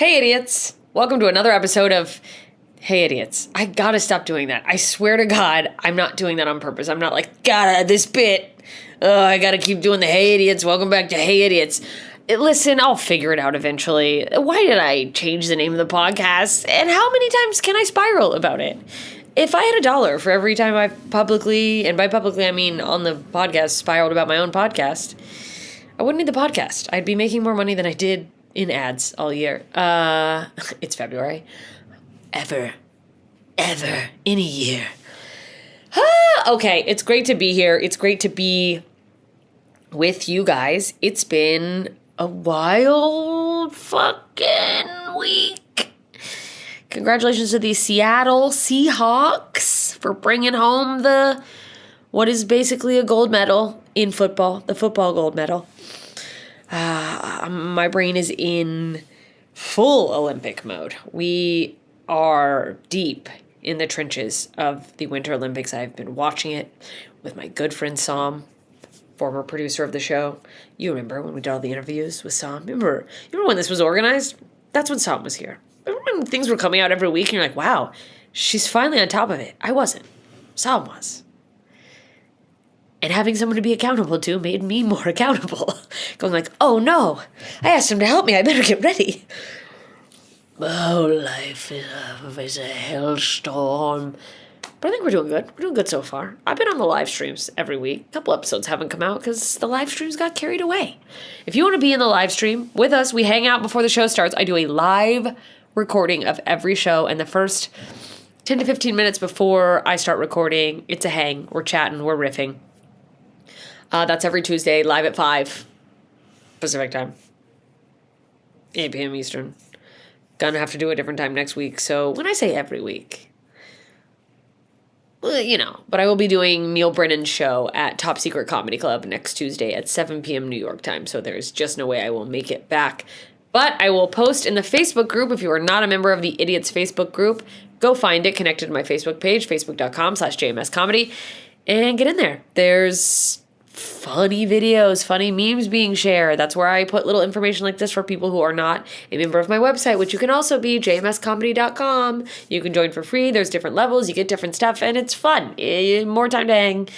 Hey, idiots. Welcome to another episode of Hey, Idiots. I gotta stop doing that. I swear to God, I'm not doing that on purpose. I'm not like, gotta, this bit. I gotta keep doing the Hey, Idiots. Welcome back to Hey, Idiots. Listen, I'll figure it out eventually. Why did I change the name of the podcast? And how many times can I spiral about it? If I had $1 for every time I've publicly, and by publicly I mean on the podcast, spiraled about my own podcast, I wouldn't need the podcast. I'd be making more money than I did in ads all year. It's February. Ever in a year. Okay, it's great to be here. It's great to be with you guys. It's been a wild fucking week. Congratulations to the Seattle Seahawks for bringing home what is basically a gold medal in football, the football gold medal. My brain is in full Olympic mode. We are deep in the trenches of the Winter Olympics. I've been watching it with my good friend Sam, former producer of the show. You remember when we did all the interviews with Sam? You remember when this was organized? That's when Sam was here. Remember when things were coming out every week and you're like, wow, she's finally on top of it. I wasn't. Sam was. And having someone to be accountable to made me more accountable. Going like, oh no, I asked him to help me. I better get ready. Oh, life is a hellstorm. But I think we're doing good. We're doing good so far. I've been on the live streams every week. A couple episodes haven't come out because the live streams got carried away. If you want to be in the live stream with us, we hang out before the show starts. I do a live recording of every show, and the first 10 to 15 minutes before I start recording, it's a hang. We're chatting. We're riffing. That's every Tuesday, live at 5 Pacific time, 8 p.m. Eastern. Gonna have to do a different time next week. So when I say every week, well, but I will be doing Neil Brennan's show at Top Secret Comedy Club next Tuesday at 7 p.m. New York time. So there's just no way I will make it back. But I will post in the Facebook group. If you are not a member of the Idiots Facebook group, go find it, connected to my Facebook page, facebook.com/JMScomedy, and get in there. There's funny videos, funny memes being shared. That's where I put little information like this for people who are not a member of my website, which you can also be, jmscomedy.com. You can join for free. There's different levels. You get different stuff, and it's fun. More time to hang.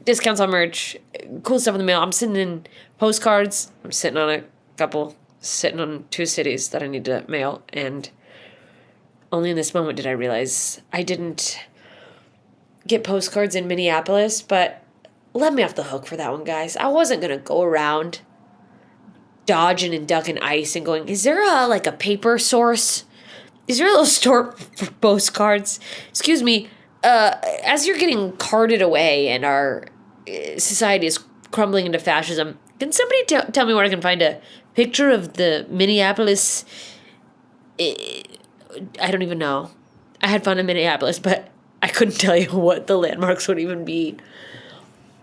Discounts on merch. Cool stuff in the mail. I'm sitting in postcards. I'm sitting on sitting on 2 cities that I need to mail, and only in this moment did I realize I didn't get postcards in Minneapolis, but let me off the hook for that one, guys. I wasn't going to go around dodging and ducking ice and going, is there a paper source? Is there a little store for postcards? Excuse me, as you're getting carted away and our society is crumbling into fascism, can somebody tell me where I can find a picture of the Minneapolis? I don't even know. I had fun in Minneapolis, but I couldn't tell you what the landmarks would even be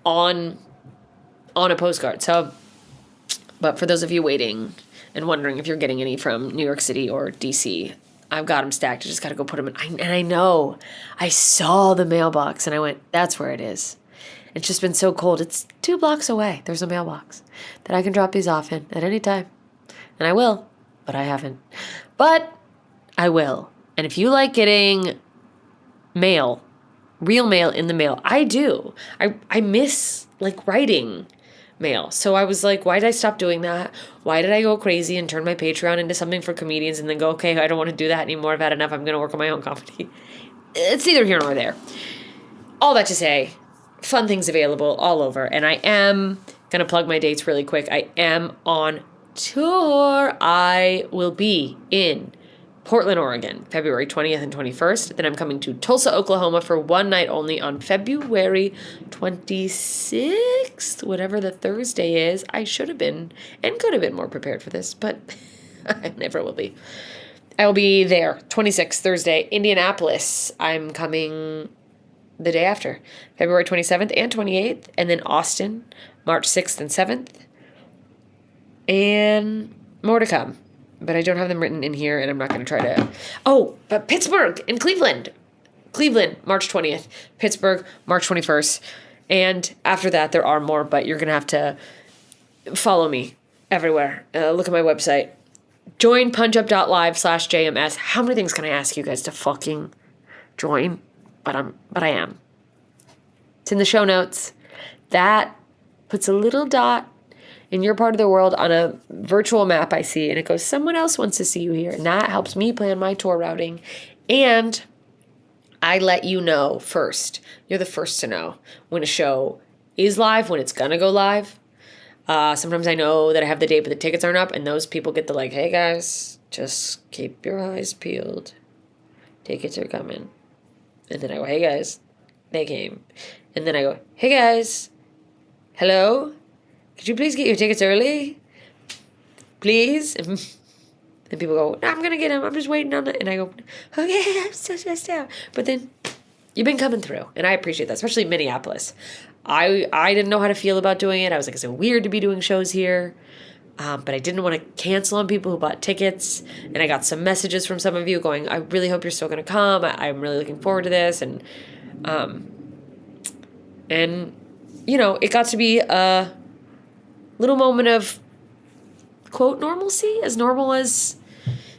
on a postcard. So, but for those of you waiting and wondering if you're getting any from New York City or DC, I've got them stacked. I just got to go put them in. And I know, I saw the mailbox and I went, that's where it is. It's just been so cold. It's 2 blocks away. There's a mailbox that I can drop these off in at any time. And I will, but I haven't. But I will. And if you like getting mail, real mail in the mail, I do. I miss writing mail. So I was like, why did I stop doing that? Why did I go crazy and turn my Patreon into something for comedians and then go, okay, I don't want to do that anymore. I've had enough. I'm going to work on my own comedy. It's neither here nor there. All that to say, fun things available all over. And I am going to plug my dates really quick. I am on tour. I will be in Portland, Oregon, February 20th and 21st. Then I'm coming to Tulsa, Oklahoma for one night only on February 26th, whatever the Thursday is. I should have been and could have been more prepared for this, but I never will be. I will be there, 26th, Thursday, Indianapolis. I'm coming the day after, February 27th and 28th, and then Austin, March 6th and 7th, and more to come. But I don't have them written in here, and I'm not going to try to... Oh, but Pittsburgh and Cleveland. Cleveland, March 20th. Pittsburgh, March 21st. And after that, there are more, but you're going to have to follow me everywhere. Look at my website. Join punchup.live/JMS. How many things can I ask you guys to fucking join? But I am. It's in the show notes. That puts a little dot in your part of the world on a virtual map I see, and it goes, someone else wants to see you here. And that helps me plan my tour routing. And I let you know first. You're the first to know when a show is live, when it's gonna go live. Sometimes I know that I have the date, but the tickets aren't up, and those people get the hey guys, just keep your eyes peeled. Tickets are coming. And then I go, hey guys, they came. And then I go, hey guys, hello? Could you please get your tickets early? Please? And people go, no, I'm going to get them. I'm just waiting on it. And I go, okay, I'm so stressed out. But then you've been coming through, and I appreciate that, especially Minneapolis. I didn't know how to feel about doing it. I was like, is it weird to be doing shows here? But I didn't want to cancel on people who bought tickets. And I got some messages from some of you going, I really hope you're still going to come. I'm really looking forward to this. And you know, it got to be a little moment of, quote, normalcy, as normal as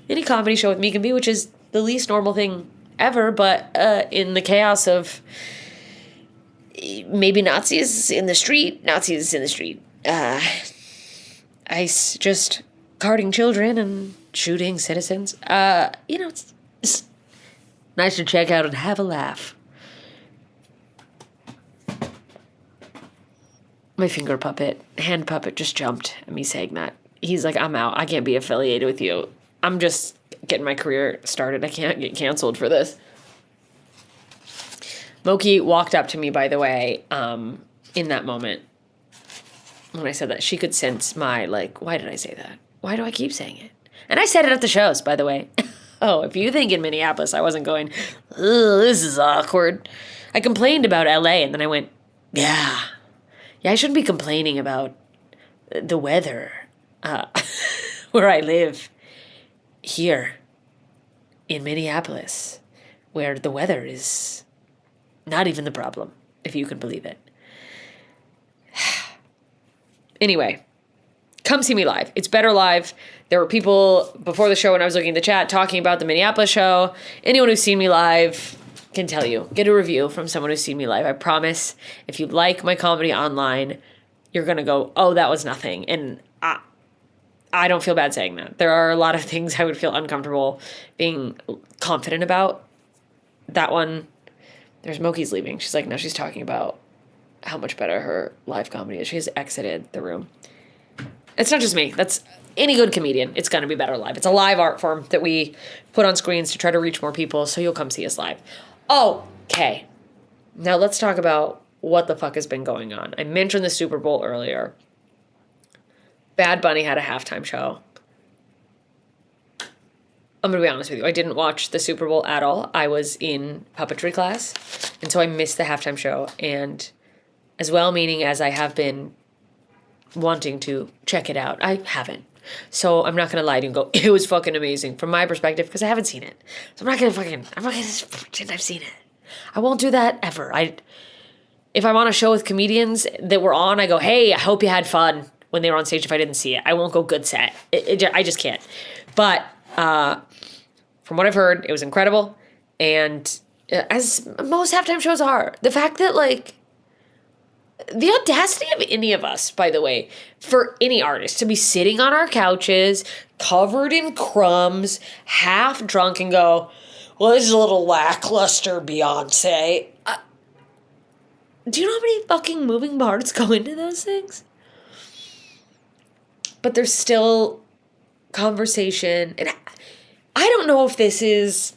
any comedy show with me can be, which is the least normal thing ever. But in the chaos of maybe Nazis in the street, ICE just guarding children and shooting citizens. You know, it's nice to check out and have a laugh. My hand puppet just jumped at me saying that. He's like, I'm out. I can't be affiliated with you. I'm just getting my career started. I can't get canceled for this. Moki walked up to me, by the way, in that moment. When I said that, she could sense my, why did I say that? Why do I keep saying it? And I said it at the shows, by the way. Oh, if you think in Minneapolis I wasn't going, this is awkward. I complained about LA, and then I went, yeah, I shouldn't be complaining about the weather where I live here in Minneapolis, where the weather is not even the problem, if you can believe it. Anyway, come see me live. It's better live. There were people before the show when I was looking at the chat talking about the Minneapolis show. Anyone who's seen me live can tell you. Get a review from someone who's seen me live. I promise if you like my comedy online, you're going to go, oh, that was nothing. And I don't feel bad saying that. There are a lot of things I would feel uncomfortable being confident about. That one, there's Moki's leaving. She's like, no, she's talking about how much better her live comedy is. She has exited the room. It's not just me. That's any good comedian. It's going to be better live. It's a live art form that we put on screens to try to reach more people, so you'll come see us live. Okay. Now let's talk about what the fuck has been going on. I mentioned the Super Bowl earlier. Bad Bunny had a halftime show. I'm going to be honest with you. I didn't watch the Super Bowl at all. I was in puppetry class, and so I missed the halftime show. And as well-meaning as I have been wanting to check it out, I haven't. So I'm not going to lie to you and go, it was fucking amazing from my perspective, because I haven't seen it. So I'm not going to pretend I've seen it. I won't do that ever. If I'm on a show with comedians that were on, I go, hey, I hope you had fun when they were on stage if I didn't see it. I won't go good set. I just can't. But from what I've heard, it was incredible. And as most halftime shows are, the fact that, the audacity of any of us, by the way, for any artist to be sitting on our couches, covered in crumbs, half drunk, and go, well, this is a little lackluster, Beyonce. Do you know how many fucking moving parts go into those things? But there's still conversation. And I don't know if this is,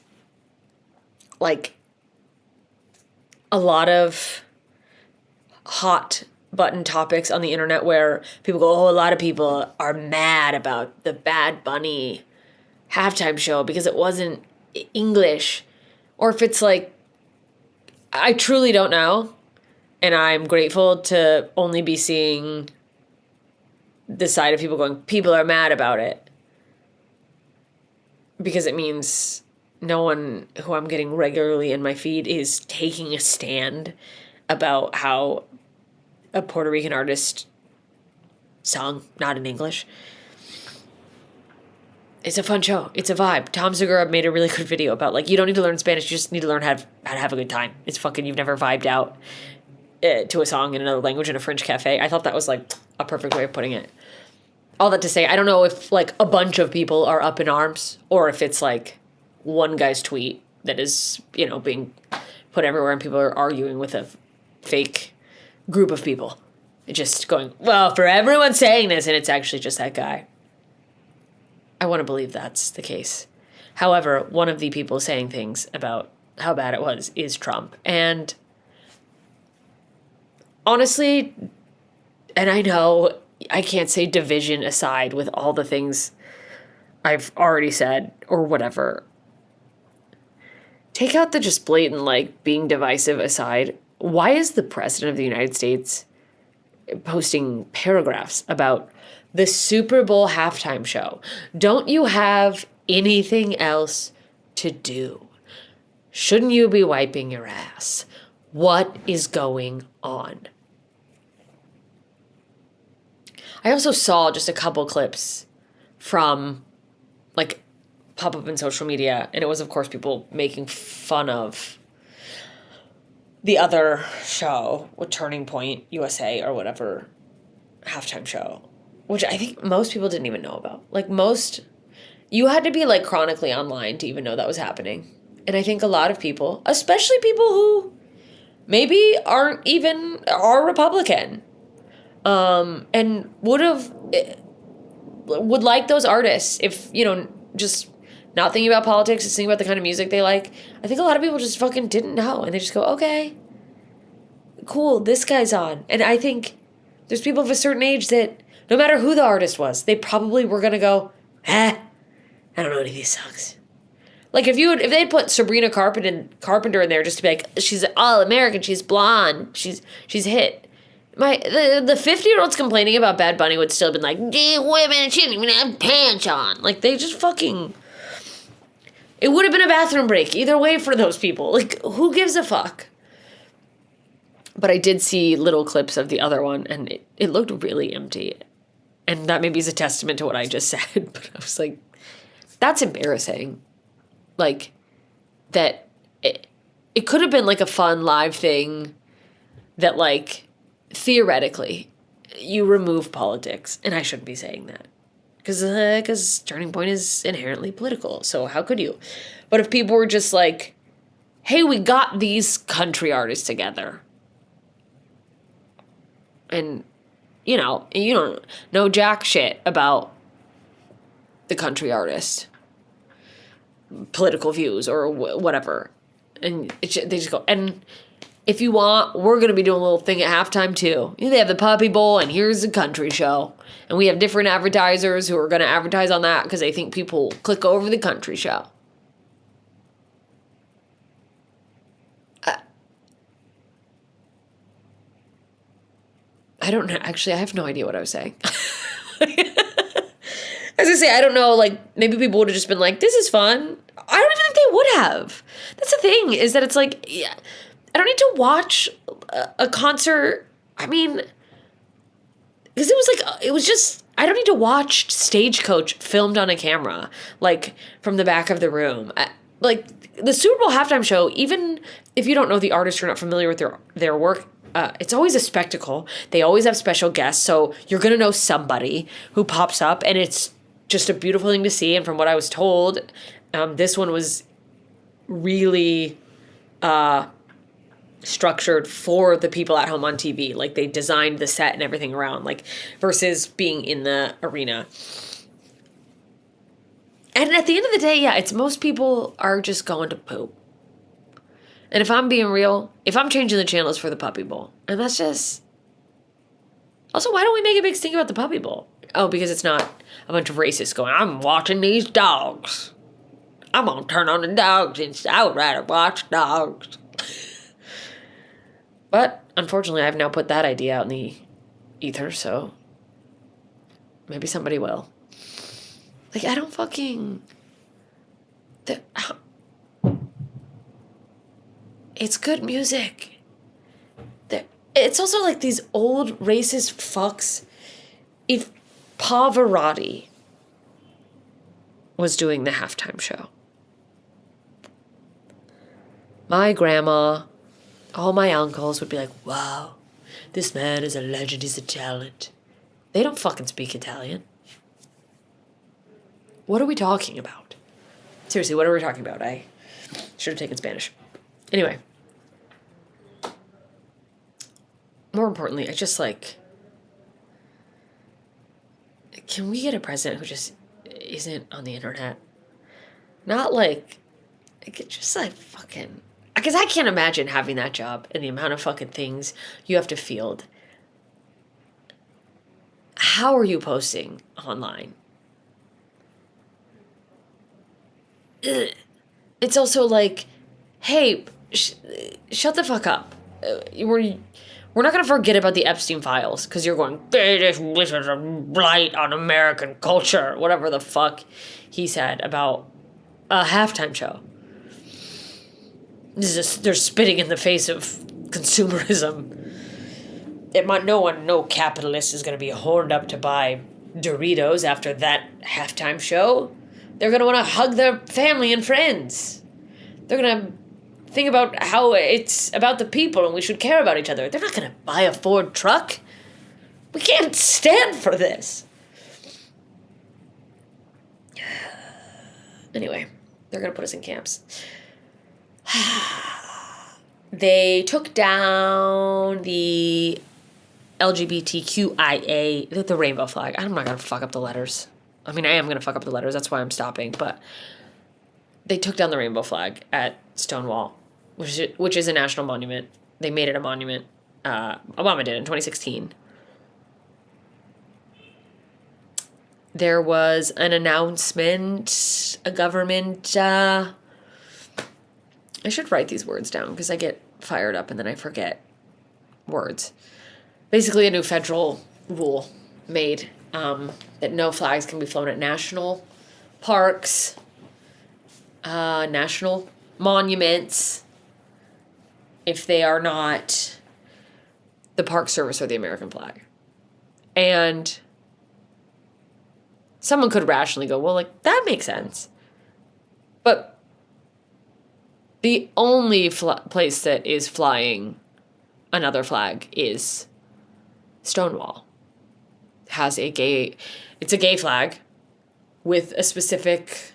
a lot of hot button topics on the internet where people go, oh, a lot of people are mad about the Bad Bunny halftime show because it wasn't English, or if it's I truly don't know, and I'm grateful to only be seeing the side of people going, people are mad about it, because it means no one who I'm getting regularly in my feed is taking a stand about how a Puerto Rican artist sung not in English. it's a fun show. It's a vibe. Tom Segura made a really good video about, like, you don't need to learn Spanish. You just need to learn how to have a good time. It's fucking, you've never vibed out to a song in another language in a French cafe. I thought that was, like, a perfect way of putting it. All that to say, I don't know if, like, a bunch of people are up in arms or if it's, like, one guy's tweet that is, you know, being put everywhere and people are arguing with a fake group of people. Just going, well, for everyone saying this, and it's actually just that guy. I want to believe that's the case. However, one of the people saying things about how bad it was is Trump. And honestly, and I know I can't say division aside with all the things I've already said or whatever. Take out the just blatant, like, being divisive aside. Why is the president of the United States posting paragraphs about the Super Bowl halftime show? Don't you have anything else to do? Shouldn't you be wiping your ass? What is going on? I also saw just a couple clips from, like, pop up in social media, and it was, of course, people making fun of the other show with Turning Point USA or whatever halftime show, which I think most people didn't even know about. Like, you had to be, like, chronically online to even know that was happening. And I think a lot of people, especially people who maybe are Republican, and would like those artists if, you know, just not thinking about politics, just thinking about the kind of music they like. I think a lot of people just fucking didn't know. And they just go, okay, cool, this guy's on. And I think there's people of a certain age that no matter who the artist was, they probably were going to go, I don't know any of these songs. Like, if they'd put Sabrina Carpenter in there just to be like, she's all American, she's blonde, she's hit. The 50-year-olds complaining about Bad Bunny would still have been like, gay women, she didn't even have pants on. Like, they just fucking... It would have been a bathroom break either way for those people. Like, who gives a fuck? But I did see little clips of the other one, and it looked really empty. And that maybe is a testament to what I just said. But I was like, that's embarrassing. Like, that it could have been, like, a fun live thing that, like, theoretically, you remove politics. And I shouldn't be saying that. Because Turning Point is inherently political. So how could you? But if people were just like, hey, we got these country artists together. And, you don't know jack shit about the country artist. Political views or whatever. And they just go, and if you want, we're going to be doing a little thing at halftime too. They have the Puppy Bowl and here's the country show. And we have different advertisers who are going to advertise on that because they think people click over the country show. I don't know. Actually, I have no idea what I was saying. As I say, I don't know, like, maybe people would have just been like, this is fun. I don't even think they would have. That's the thing, is that it's like, yeah, I don't need to watch a concert. I mean, because it was just, I don't need to watch Stagecoach filmed on a camera, like, from the back of the room. Like, the Super Bowl halftime show, even if you don't know the artist, you're not familiar with their work, it's always a spectacle. They always have special guests, so you're going to know somebody who pops up, and it's just a beautiful thing to see. And from what I was told, this one was really structured for the people at home on TV. Like, they designed the set and everything around, like, versus being in the arena. And at the end of the day, yeah, it's most people are just going to poop. And if I'm being real, if I'm changing the channels for the Puppy Bowl, and that's just... Also, why don't we make a big stink about the Puppy Bowl? Oh, because it's not a bunch of racists going, I'm watching these dogs. I'm going to turn on the dogs and I would rather watch dogs. But, unfortunately, I've now put that idea out in the ether, so maybe somebody will. Like, I don't fucking... It's good music. It's also like these old racist fucks. If Pavarotti was doing the halftime show. My grandma, all my uncles would be like, wow, this man is a legend, he's a talent. They don't fucking speak Italian. What are we talking about? Seriously, what are we talking about? I should have taken Spanish. Anyway. More importantly, I just like, can we get a president who just isn't on the internet? Not like just like fucking, because I can't imagine having that job and the amount of fucking things you have to field. How are you posting online? Ugh. It's also like, hey, shut the fuck up. We're not going to forget about the Epstein files because you're going, this is a blight on American culture, whatever the fuck he said about a halftime show. They're spitting in the face of consumerism. No capitalist is going to be horned up to buy Doritos after that halftime show. They're going to want to hug their family and friends. They're going to think about how it's about the people and we should care about each other. They're not going to buy a Ford truck. We can't stand for this. Anyway, they're going to put us in camps. They took down the LGBTQIA, the rainbow flag. I'm not going to fuck up the letters. I mean, I am going to fuck up the letters. That's why I'm stopping. But they took down the rainbow flag at Stonewall, which is a national monument. They made it a monument. Obama did in 2016. There was an announcement, a government... I should write these words down because I get fired up and then I forget words. Basically, a new federal rule made that no flags can be flown at national parks, national monuments, if they are not the Park Service or the American flag. And someone could rationally go, well, like, that makes sense. But the only place that is flying another flag is Stonewall. It's a gay flag with a specific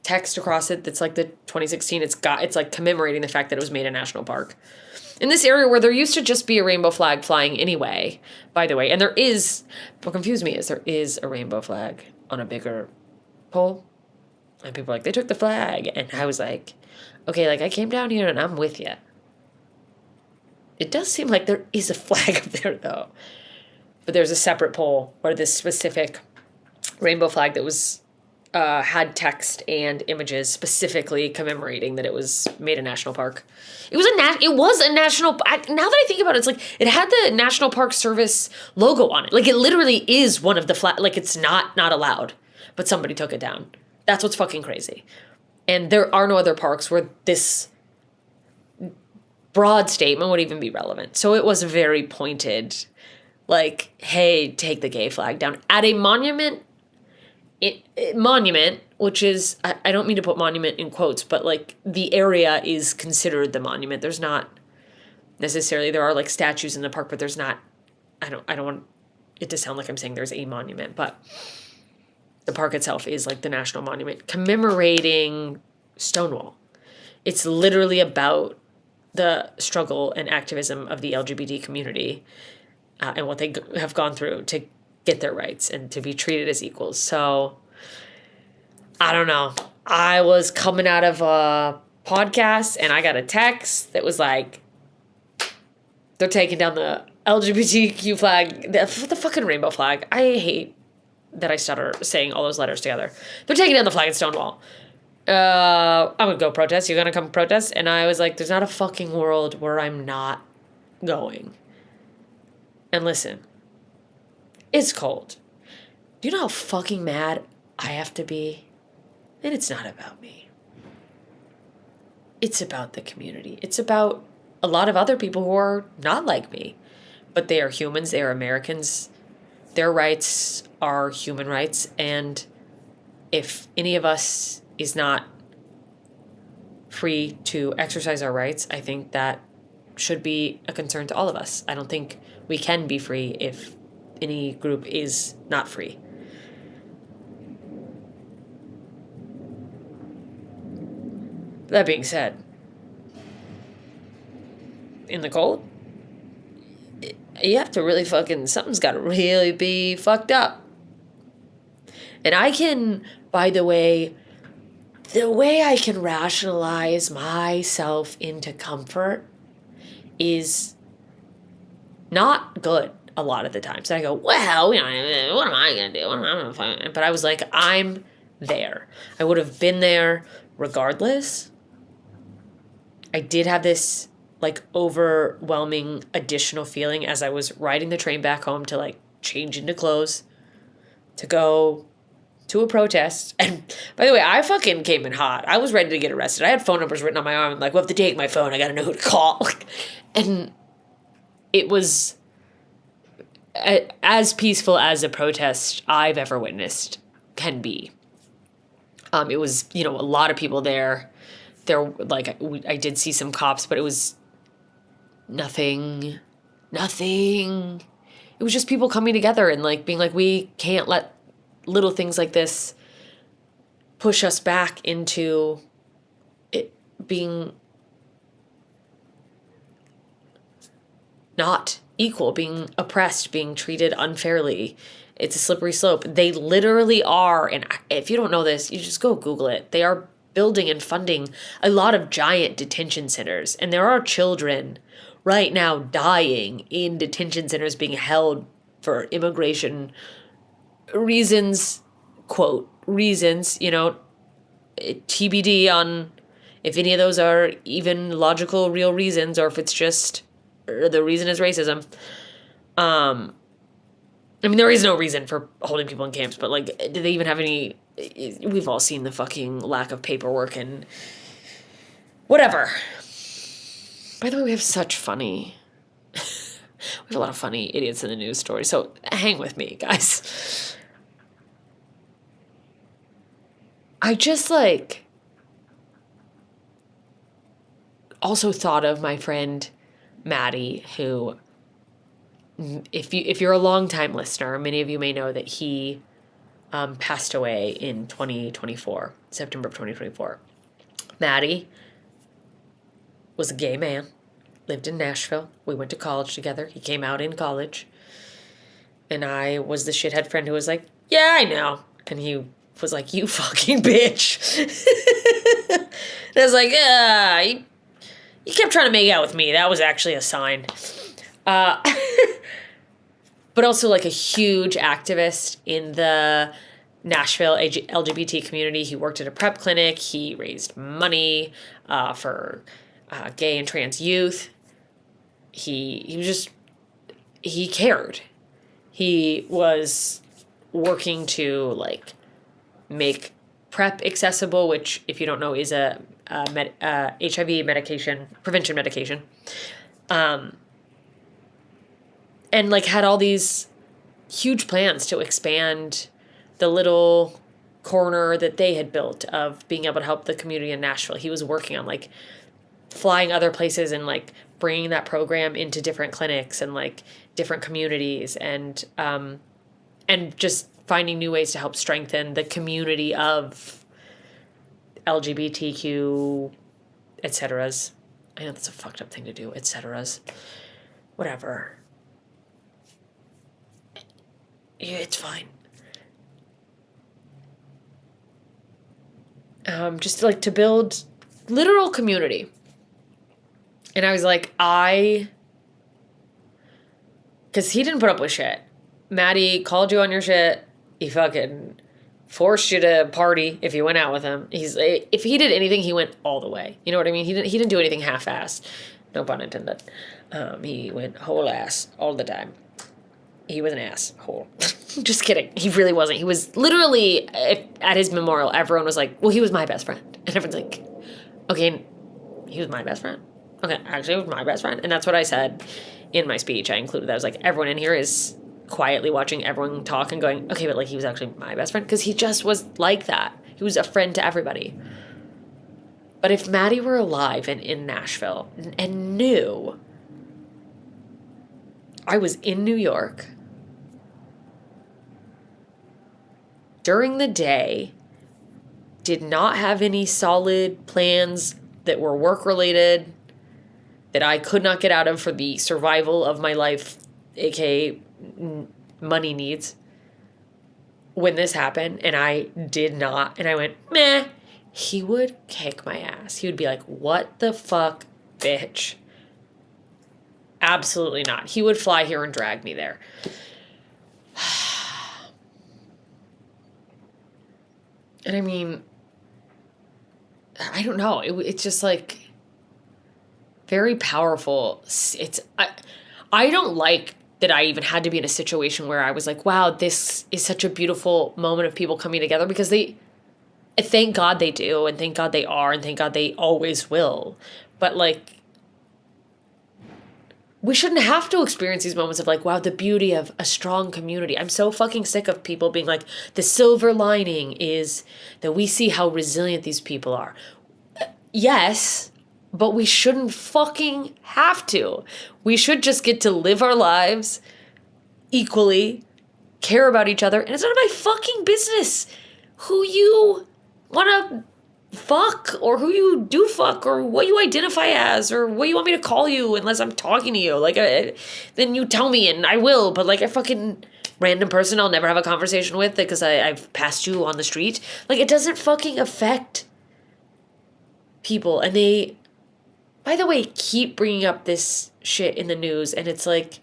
text across it that's like the 2016. It's like commemorating the fact that it was made a national park. In this area where there used to just be a rainbow flag flying anyway, by the way, and what confused me is there is a rainbow flag on a bigger pole. And people are like, they took the flag. And I was like, okay, like I came down here and I'm with you. It does seem like there is a flag up there though. But there's a separate pole where this specific rainbow flag that was had text and images specifically commemorating that it was made a national park. It was a national. Now that I think about it, it's like it had the National Park Service logo on it. Like it literally is one of the flag. Like it's not allowed, but somebody took it down. That's what's fucking crazy. And there are no other parks where this broad statement would even be relevant. So it was very pointed. Like, hey, take the gay flag down at a monument. Monument, which is, I don't mean to put monument in quotes, but like the area is considered the monument. There's not necessarily, there are like statues in the park, but there's not, I don't want it to sound like I'm saying there's a monument, but the park itself is like the national monument commemorating Stonewall. It's literally about the struggle and activism of the LGBT community and what they have gone through to get their rights and to be treated as equals. So, I don't know. I was coming out of a podcast and I got a text that was like, they're taking down the LGBTQ flag, the fucking rainbow flag. I hate that I stutter saying all those letters together. They're taking down the flag at Stonewall. I'm going to go protest. You're going to come protest? And I was like, there's not a fucking world where I'm not going. And listen, it's cold. Do you know how fucking mad I have to be? And it's not about me. It's about the community. It's about a lot of other people who are not like me. But they are humans. They are Americans. Their rights are human rights. And if any of us is not free to exercise our rights, I think that should be a concern to all of us. I don't think we can be free if any group is not free. That being said, in the cold, you have to really something's got to really be fucked up. And I can, by the way I can rationalize myself into comfort is not good a lot of the times. I go, well, what am I going to do? What am I going to find? But I was like, I'm there. I would have been there regardless. I did have this like overwhelming additional feeling as I was riding the train back home to like change into clothes to go to a protest. And by the way, I fucking came in hot. I was ready to get arrested. I had phone numbers written on my arm. Like, well, if they take my phone, I got to know who to call. And it was as peaceful as a protest I've ever witnessed can be. It was, a lot of people there. I did see some cops, but it was nothing. It was just people coming together and like being like, we can't let little things like this push us back into it being not equal, being oppressed, being treated unfairly. It's a slippery slope. They literally are, and if you don't know this, you just go Google it. They are building and funding a lot of giant detention centers. And there are children right now dying in detention centers being held for immigration reasons, quote, reasons, TBD on if any of those are even logical, real reasons, or if it's just the reason is racism. There is no reason for holding people in camps, but, do they even have any... We've all seen the fucking lack of paperwork and whatever. By the way, we have such funny... we have a lot of funny idiots in the news story, so hang with me, guys. I just, also thought of my friend Maddie, who... If you're a long-time listener, many of you may know that he passed away in 2024, September of 2024. Maddie was a gay man, lived in Nashville. We went to college together. He came out in college. And I was the shithead friend who was like, yeah, I know. And he was like, you fucking bitch. And I was like, you kept trying to make out with me. That was actually a sign. But also a huge activist in the Nashville LGBT community. He worked at a prep clinic. He raised money for gay and trans youth. He cared. He was working to make PrEP accessible, which, if you don't know, is a HIV prevention medication. And had all these huge plans to expand the little corner that they had built of being able to help the community in Nashville. He was working on flying other places and bringing that program into different clinics and different communities and just finding new ways to help strengthen the community of LGBTQ, et ceteras. I know that's a fucked up thing to do, et ceteras. Whatever. Yeah, it's fine. Just to build literal community. And I was like, because he didn't put up with shit. Maddie called you on your shit. He fucking forced you to party if you went out with him. If he did anything, he went all the way. You know what I mean? He didn't do anything half-assed. No pun intended. He went whole ass all the time. He was an asshole. Just kidding. He really wasn't. He was literally, at his memorial, everyone was like, well, he was my best friend. And everyone's like, okay, he was my best friend. Okay, actually, he was my best friend. And that's what I said in my speech. I included that. I was like, everyone in here is quietly watching everyone talk and going, okay, but like he was actually my best friend, because he just was like that. He was a friend to everybody. But if Maddie were alive and in Nashville and knew I was in New York during the day, did not have any solid plans that were work-related, that I could not get out of for the survival of my life, aka money needs, when this happened, and I did not, and I went, meh, he would kick my ass. He would be like, what the fuck, bitch? Absolutely not. He would fly here and drag me there. And I mean, I don't know. It's just like very powerful. I don't like that I even had to be in a situation where I was like, wow, this is such a beautiful moment of people coming together, because thank God they do, and thank God they are, and thank God they always will. But like, we shouldn't have to experience these moments of like, wow, the beauty of a strong community. I'm so fucking sick of people being like, the silver lining is that we see how resilient these people are. Yes, but we shouldn't fucking have to. We should just get to live our lives equally, care about each other, and it's none of my fucking business who you want to fuck, or who you do fuck, or what you identify as, or what you want me to call you, unless I'm talking to you. Like, then you tell me and I will, but like a fucking random person I'll never have a conversation with because I've passed you on the street. Like, it doesn't fucking affect people. And they, by the way, keep bringing up this shit in the news, and it's like,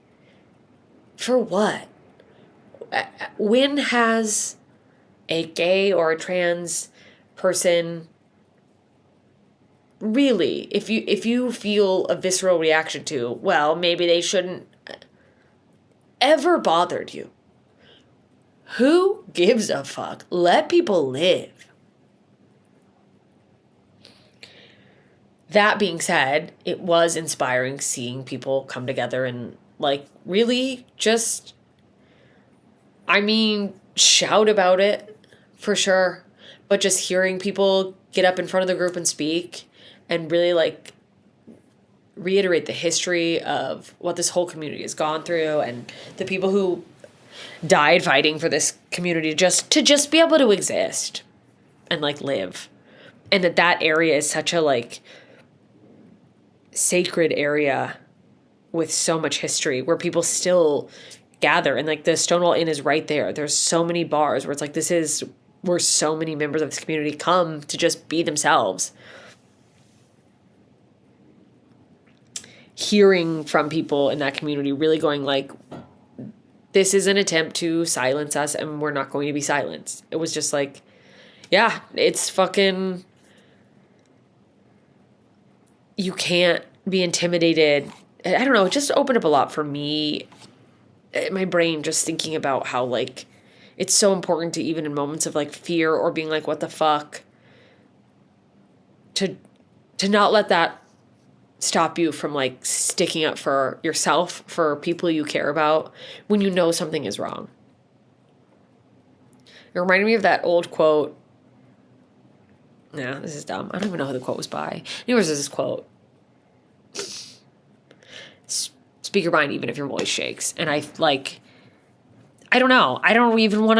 for what? When has a gay or a trans person really, if you feel a visceral reaction to, well, maybe they shouldn't, ever bothered you? Who gives a fuck? Let people live. That being said, it was inspiring seeing people come together and like really just, I mean, shout about it for sure, but just hearing people get up in front of the group and speak and really like reiterate the history of what this whole community has gone through, and the people who died fighting for this community to just be able to exist and like live. And that area is such a like sacred area with so much history where people still gather, and like the Stonewall Inn is right there. There's so many bars where it's like, this is where so many members of this community come to just be themselves. Hearing from people in that community really going like, this is an attempt to silence us and we're not going to be silenced. It was just like, yeah, it's fucking, you can't be intimidated. I don't know, it just opened up a lot for me, my brain, just thinking about how like, it's so important to, even in moments of like fear or being like, what the fuck, to not let that stop you from like sticking up for yourself, for people you care about, when you know something is wrong. It reminded me of that old quote. Nah, this is dumb. I don't even know who the quote was by. Anyways, there's this quote. Speak your mind even if your voice shakes. And I don't know. I don't even want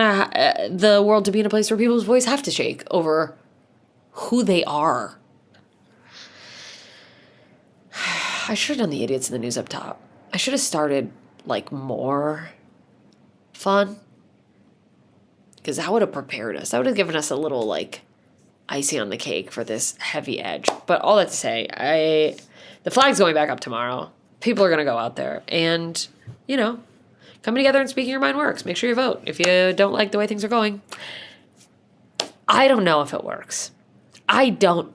the world to be in a place where people's voice have to shake over who they are. I should have done the idiots in the news up top. I should have started like more fun, because that would have prepared us. That would have given us a little like icing on the cake for this heavy edge. But all that to say, the flag's going back up tomorrow. People are going to go out there, and, you know, coming together and speaking your mind works. Make sure you vote if you don't like the way things are going. I don't know if it works. I don't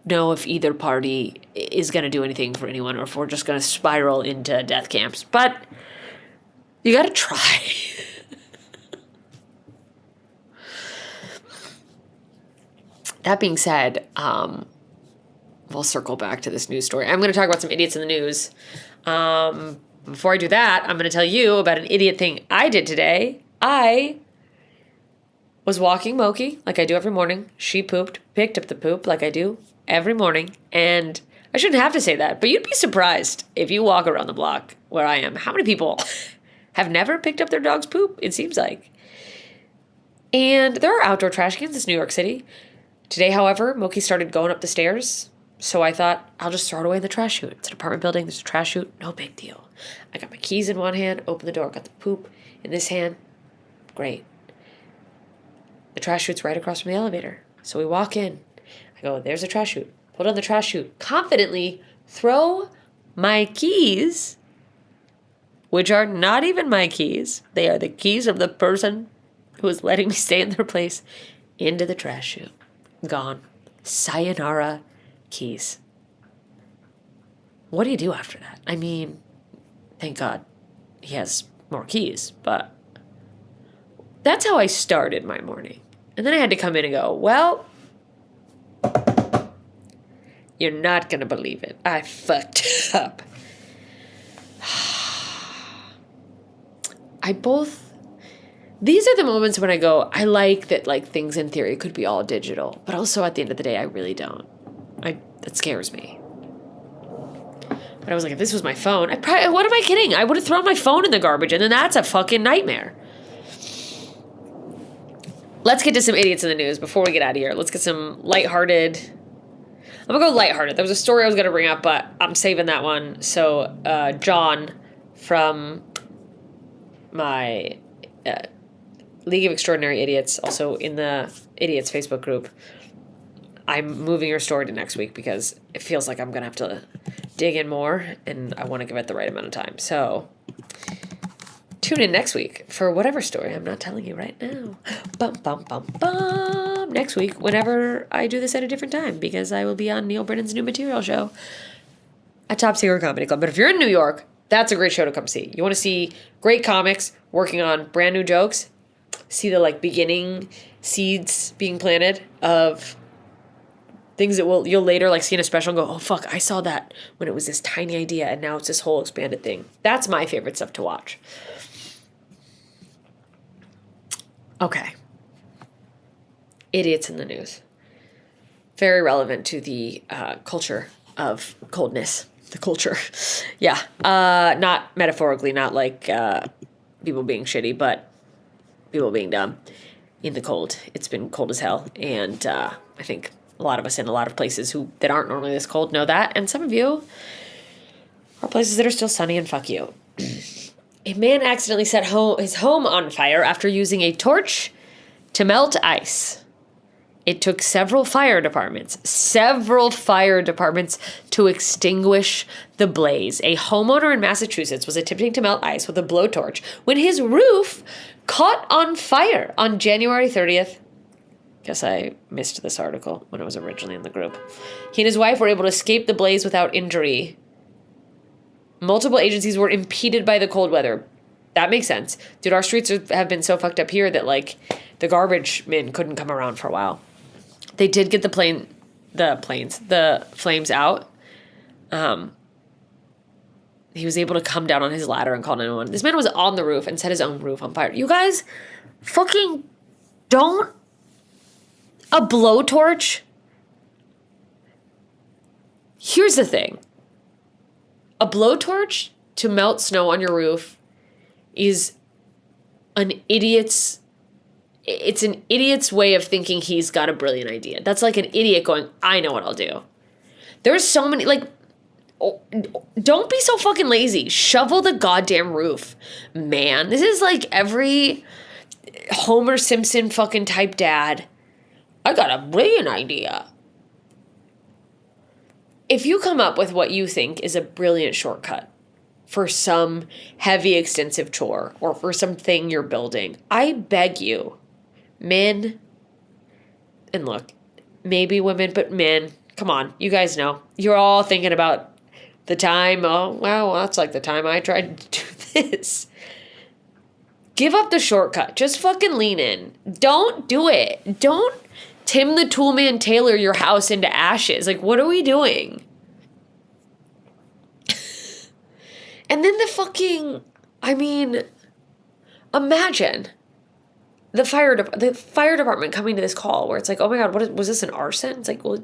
know if either party is going to do anything for anyone, or if we're just going to spiral into death camps. But you got to try. That being said, we'll circle back to this news story. I'm going to talk about some idiots in the news. Before I do that, I'm going to tell you about an idiot thing I did today. I was walking Moki like I do every morning. She pooped, picked up the poop like I do every morning. And I shouldn't have to say that, but you'd be surprised if you walk around the block where I am, how many people have never picked up their dog's poop, it seems like. And there are outdoor trash cans. It's New York City. Today, however, Moki started going up the stairs. So I thought, I'll just throw it away in the trash chute. It's an apartment building. There's a trash chute. No big deal. I got my keys in one hand, opened the door, got the poop in this hand. Great. The trash chute's right across from the elevator. So we walk in. I go, there's a trash chute. Put on the trash chute. Confidently throw my keys, which are not even my keys. They are the keys of the person who is letting me stay in their place, into the trash chute. Gone. Sayonara keys. What do you do after that? I mean, thank God he has more keys, but that's how I started my morning. And then I had to come in and go, well, you're not going to believe it. I fucked up. These are the moments when I go, I like that like things in theory could be all digital, but also at the end of the day, I really don't. That scares me. But I was like, if this was my phone, what am I kidding? I would have thrown my phone in the garbage, and then that's a fucking nightmare. Let's get to some idiots in the news before we get out of here. Let's get some lighthearted. I'm going to go lighthearted. There was a story I was going to bring up, but I'm saving that one. So, John from my League of Extraordinary Idiots, also in the Idiots Facebook group, I'm moving your story to next week because it feels like I'm going to have to dig in more, and I want to give it the right amount of time. So tune in next week for whatever story I'm not telling you right now. Bum, bum, bum, bum. Next week, whenever I do this at a different time, because I will be on Neil Brennan's new material show at Top Secret Comedy Club. But if you're in New York, that's a great show to come see. You want to see great comics working on brand new jokes, see the like beginning seeds being planted of things that you'll later like see in a special and go, oh fuck, I saw that when it was this tiny idea and now it's this whole expanded thing. That's my favorite stuff to watch. Okay. Idiots in the news. Very relevant to the culture of coldness. The culture. Yeah. Not metaphorically, not like people being shitty, but people being dumb in the cold. It's been cold as hell. And I think a lot of us in a lot of places that aren't normally this cold know that. And some of you are places that are still sunny, and fuck you. A man accidentally set his home on fire after using a torch to melt ice. It took several fire departments to extinguish the blaze. A homeowner in Massachusetts was attempting to melt ice with a blowtorch when his roof caught on fire on January 30th. Guess I missed this article when it was originally in the group. He and his wife were able to escape the blaze without injury. Multiple agencies were impeded by the cold weather. That makes sense. Dude, our streets have been so fucked up here that, like, the garbage men couldn't come around for a while. They did get the flames out. He was able to come down on his ladder and call 911. This man was on the roof and set his own roof on fire. You guys fucking don't. A blowtorch? Here's the thing. A blowtorch to melt snow on your roof is an idiot's way of thinking he's got a brilliant idea. That's like an idiot going, I know what I'll do. There's so many, like, don't be so fucking lazy. Shovel the goddamn roof, man. This is like every Homer Simpson fucking type dad. I got a brilliant idea. If you come up with what you think is a brilliant shortcut for some heavy, extensive chore or for something you're building, I beg you, men, and look, maybe women, but men, come on, you guys know. You're all thinking about the time, oh, well, that's like the time I tried to do this. Give up the shortcut. Just fucking lean in. Don't do it. Don't Tim the Toolman Taylor your house into ashes. Like, what are we doing? And then imagine the fire department coming to this call where it's like, oh my God, was this an arson? It's like, well,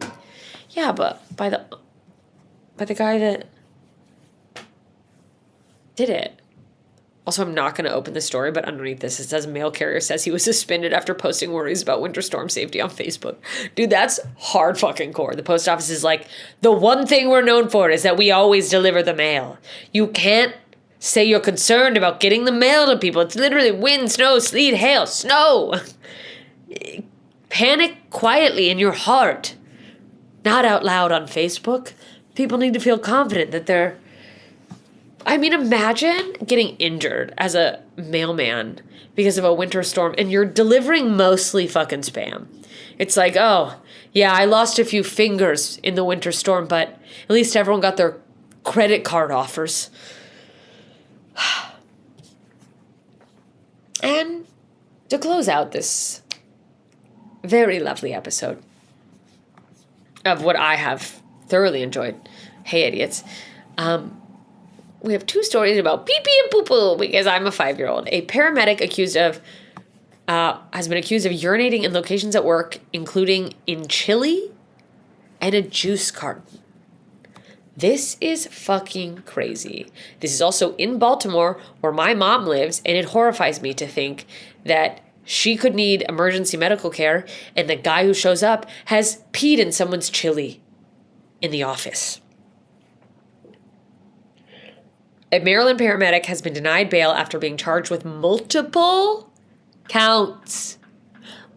yeah, but by the guy that did it. Also, I'm not going to open the story, but underneath this, it says mail carrier says he was suspended after posting worries about winter storm safety on Facebook. Dude, that's hard fucking core. The post office is like, the one thing we're known for is that we always deliver the mail. You can't say you're concerned about getting the mail to people. It's literally wind, snow, sleet, hail, snow. Panic quietly in your heart. Not out loud on Facebook. People need to feel confident that they're... imagine getting injured as a mailman because of a winter storm and you're delivering mostly fucking spam. It's like, oh, yeah, I lost a few fingers in the winter storm, but at least everyone got their credit card offers. And to close out this very lovely episode of what I have thoroughly enjoyed, Hey Idiots, we have two stories about pee-pee and poo-poo because I'm a 5-year-old. A paramedic has been accused of urinating in locations at work, including in chili and a juice carton. This is fucking crazy. This is also in Baltimore, where my mom lives, and it horrifies me to think that she could need emergency medical care, and the guy who shows up has peed in someone's chili in the office. A Maryland paramedic has been denied bail after being charged with multiple counts.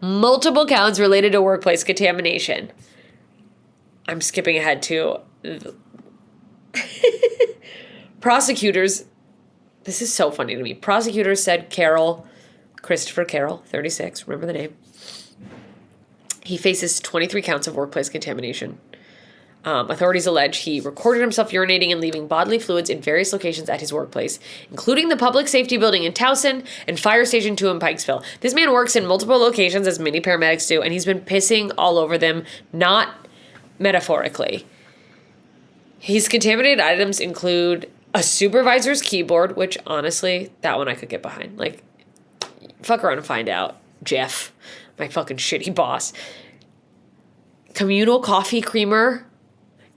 Multiple counts related to workplace contamination. I'm skipping ahead to prosecutors. This is so funny to me. Prosecutors said Christopher Carroll, 36, remember the name. He faces 23 counts of workplace contamination. Authorities allege he recorded himself urinating and leaving bodily fluids in various locations at his workplace, including the public safety building in Towson and Fire Station 2 in Pikesville. This man works in multiple locations, as many paramedics do, and he's been pissing all over them, not metaphorically. His contaminated items include a supervisor's keyboard, which, honestly, that one I could get behind. Like, fuck around and find out, Jeff, my fucking shitty boss. Communal coffee creamer.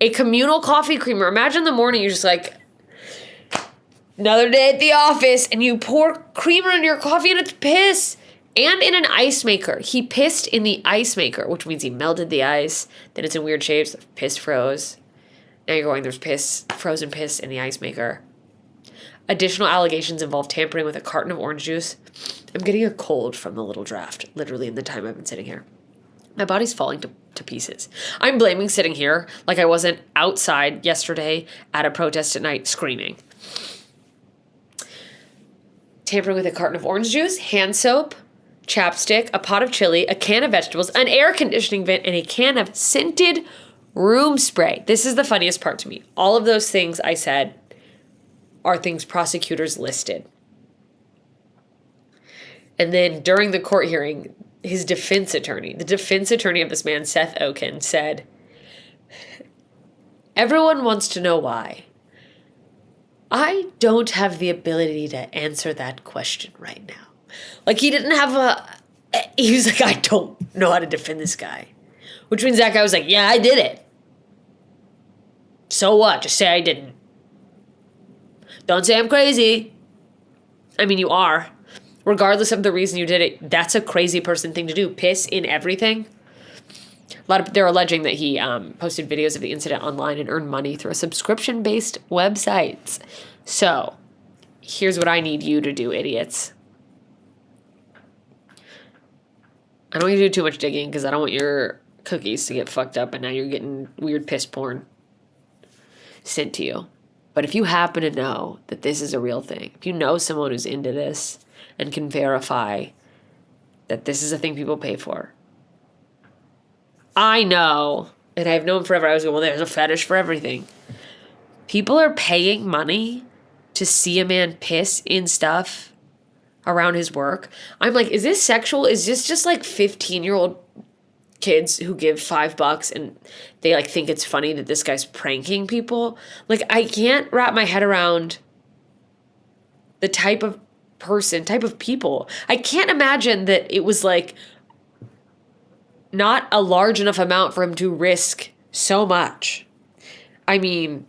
A communal coffee creamer. Imagine in the morning you're just like, another day at the office, and you pour creamer into your coffee and it's piss. And in an ice maker. He pissed in the ice maker, which means he melted the ice. Then it's in weird shapes. Piss froze. Now you're going, there's frozen piss in the ice maker. Additional allegations involve tampering with a carton of orange juice. I'm getting a cold from the little draft, literally in the time I've been sitting here. My body's falling to pieces. I'm blaming sitting here like I wasn't outside yesterday at a protest at night screaming. Tampering with a carton of orange juice, hand soap, chapstick, a pot of chili, a can of vegetables, an air conditioning vent, and a can of scented room spray. This is the funniest part to me. All of those things I said are things prosecutors listed. And then during the court hearing, the defense attorney of this man, Seth Oken, said, "Everyone wants to know why. I don't have the ability to answer that question right now." Like, he was like, I don't know how to defend this guy. Which means that guy was like, yeah, I did it. So what? Just say I didn't. Don't say I'm crazy. I mean, you are. Regardless of the reason you did it, that's a crazy person thing to do. Piss in everything. They're alleging that he posted videos of the incident online and earned money through a subscription-based website. So, here's what I need you to do, idiots. I don't want you to do too much digging because I don't want your cookies to get fucked up and now you're getting weird piss porn sent to you. But if you happen to know that this is a real thing, if you know someone who's into this and can verify that this is a thing people pay for, I know, and I've known forever, I was going, well, there's a fetish for everything. People are paying money to see a man piss in stuff around his work. I'm like, is this sexual? Is this just like 15-year-old kids who give $5 and they like think it's funny that this guy's pranking people? Like, I can't wrap my head around the type of person, type of people. I can't imagine that it was like not a large enough amount for him to risk so much. I mean,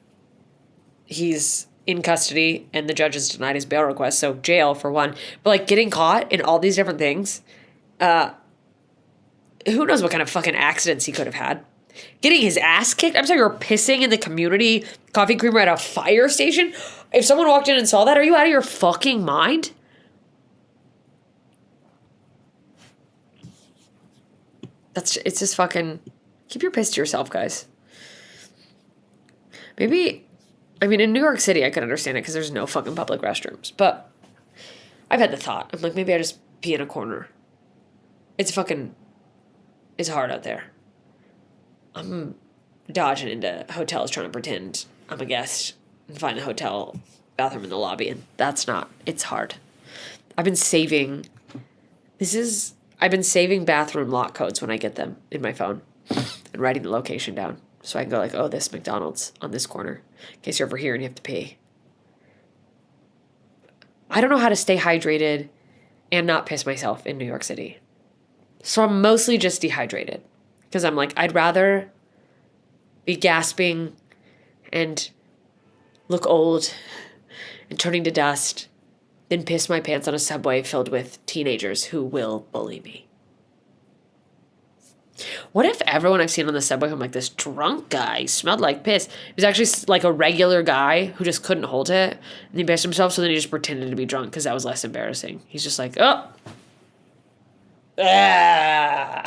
he's in custody and the judge has denied his bail request, so jail for one. But like getting caught in all these different things, who knows what kind of fucking accidents he could have had. Getting his ass kicked. I'm sorry, you're pissing in the community coffee creamer at a fire station? If someone walked in and saw that, are you out of your fucking mind? It's just fucking, keep your piss to yourself, guys. Maybe, I mean, in New York City, I can understand it because there's no fucking public restrooms. But I've had the thought. I'm like, maybe I just pee in a corner. It's hard out there. I'm dodging into hotels trying to pretend I'm a guest and find the hotel bathroom in the lobby. And it's hard. I've been saving bathroom lock codes when I get them in my phone and writing the location down. So I can go like, oh, this McDonald's on this corner in case you're over here and you have to pee. I don't know how to stay hydrated and not piss myself in New York City. So I'm mostly just dehydrated because I'm like, I'd rather be gasping and look old and turning to dust than piss my pants on a subway filled with teenagers who will bully me. What if everyone I've seen on the subway, I'm like, this drunk guy smelled like piss. He was actually like a regular guy who just couldn't hold it. And he pissed himself, so then he just pretended to be drunk because that was less embarrassing. He's just like, oh. Ah.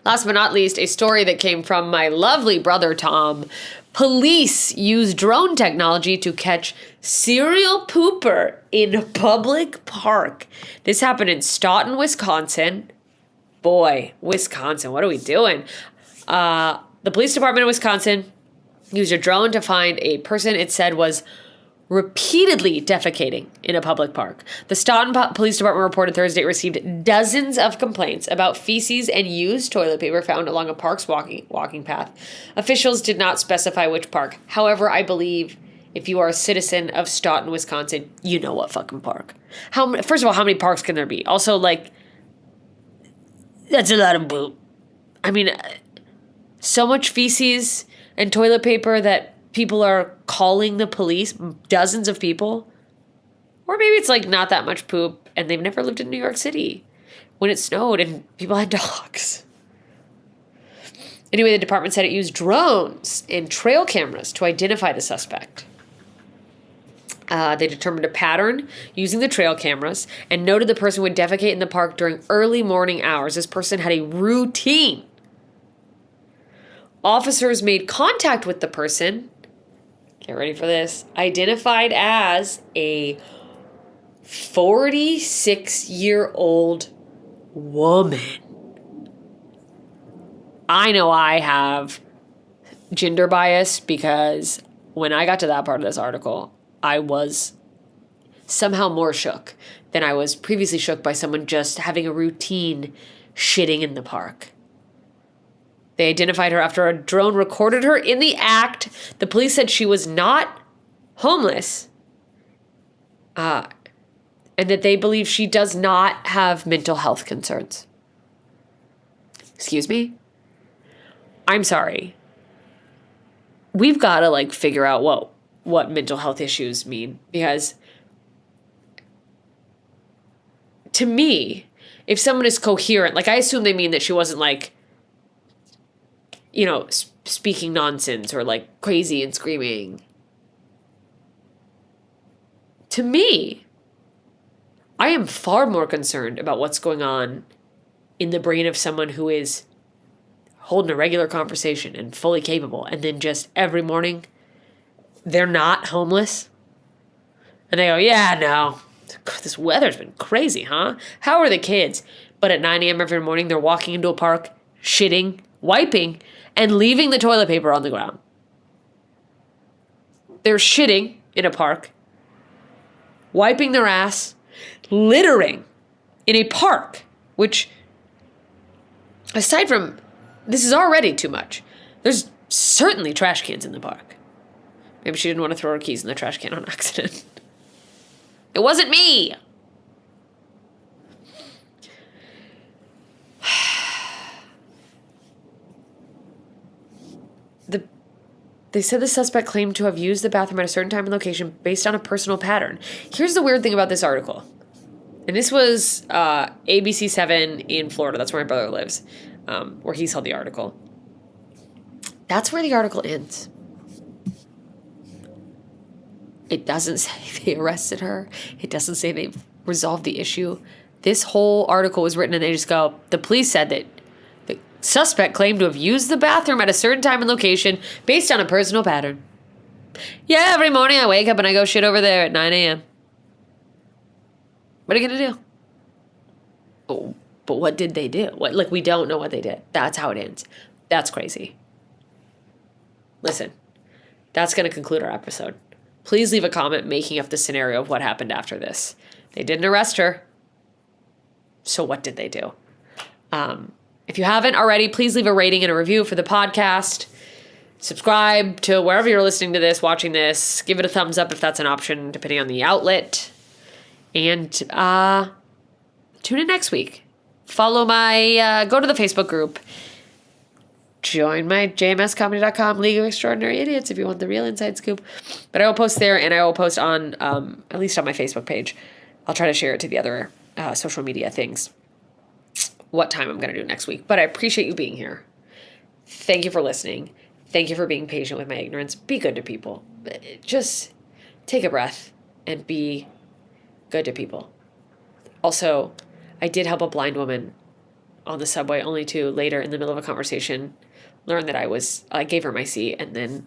Last but not least, a story that came from my lovely brother, Tom. Police use drone technology to catch serial pooper in a public park. This happened in Stoughton, Wisconsin. Boy, Wisconsin, what are we doing? The police department of Wisconsin used a drone to find a person it said was repeatedly defecating in a public park. The Stoughton Police Department reported Thursday it received dozens of complaints about feces and used toilet paper found along a park's walking path. Officials did not specify which park. However, I believe if you are a citizen of Stoughton, Wisconsin, you know what fucking park. First of all, how many parks can there be? Also, like, that's a lot of poop. I mean, so much feces and toilet paper that people are calling the police, dozens of people. Or maybe it's like not that much poop and they've never lived in New York City when it snowed and people had dogs. Anyway, the department said it used drones and trail cameras to identify the suspect. They determined a pattern using the trail cameras and noted the person would defecate in the park during early morning hours. This person had a routine. Officers made contact with the person, get ready for this, identified as a 46-year-old woman. I know I have gender bias because when I got to that part of this article, I was somehow more shook than I was previously shook by someone just having a routine shitting in the park. They identified her after a drone recorded her in the act. The police said she was not homeless, and that they believe she does not have mental health concerns. Excuse me? I'm sorry. We've got to, like, figure out what mental health issues mean, because to me, if someone is coherent, like, I assume they mean that she wasn't, like, you know, speaking nonsense or like crazy and screaming. To me, I am far more concerned about what's going on in the brain of someone who is holding a regular conversation and fully capable, and then just every morning they're not homeless and they go, yeah, no, this weather's been crazy, huh? How are the kids? But at 9 a.m. every morning they're walking into a park, shitting, wiping, and leaving the toilet paper on the ground. They're shitting in a park, wiping their ass, littering in a park, which, aside from, this is already too much. There's certainly trash cans in the park. Maybe she didn't want to throw her keys in the trash can on accident. It wasn't me! They said the suspect claimed to have used the bathroom at a certain time and location based on a personal pattern. Here's the weird thing about this article. And this was ABC 7 in Florida. That's where my brother lives, where he saw the article. That's where the article ends. It doesn't say they arrested her. It doesn't say they resolved the issue. This whole article was written and they just go, the police said that the suspect claimed to have used the bathroom at a certain time and location based on a personal pattern. Yeah, every morning I wake up and I go shit over there at 9 a.m. What are you going to do? Oh, but what did they do? We don't know what they did. That's how it ends. That's crazy. Listen, that's going to conclude our episode. Please leave a comment making up the scenario of what happened after this. They didn't arrest her. So what did they do? If you haven't already, please leave a rating and a review for the podcast. Subscribe to wherever you're listening to this, watching this. Give it a thumbs up if that's an option, depending on the outlet. And tune in next week. Follow my, go to the Facebook group. Join my jmscomedy.com League of Extraordinary Idiots if you want the real inside scoop. But I will post there, and I will post on, at least on my Facebook page. I'll try to share it to the other social media things. What time I'm going to do next week. But I appreciate you being here. Thank you for listening. Thank you for being patient with my ignorance. Be good to people. Just take a breath and be good to people. Also, I did help a blind woman on the subway, only to later in the middle of a conversation learn that I gave her my seat, and then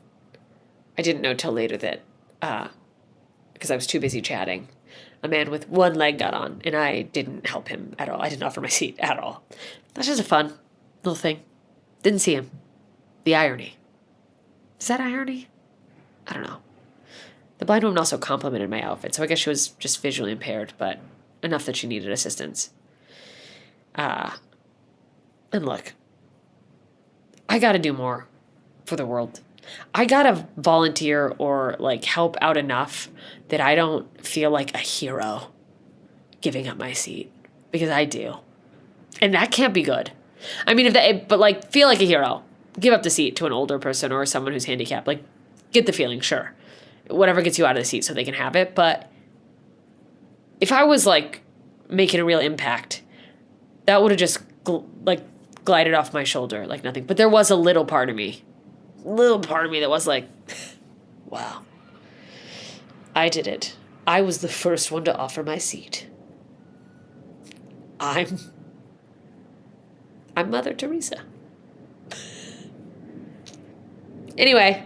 I didn't know till later that, because I was too busy chatting, a man with one leg got on, and I didn't help him at all. I didn't offer my seat at all. That's just a fun little thing. Didn't see him. The irony. Is that irony? I don't know. The blind woman also complimented my outfit, so I guess she was just visually impaired, but enough that she needed assistance. And look, I gotta do more for the world. I gotta volunteer or help out enough that I don't feel like a hero giving up my seat, because I do. And that can't be good. I mean, feel like a hero. Give up the seat to an older person or someone who's handicapped. Get the feeling, sure. Whatever gets you out of the seat so they can have it. But if I was making a real impact, that would have just glided off my shoulder like nothing. But there was a little part of me that was wow, I did it. I was the first one to offer my seat. I'm Mother Teresa. Anyway,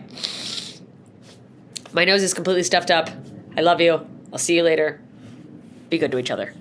my nose is completely stuffed up. I love you. I'll see you later. Be good to each other.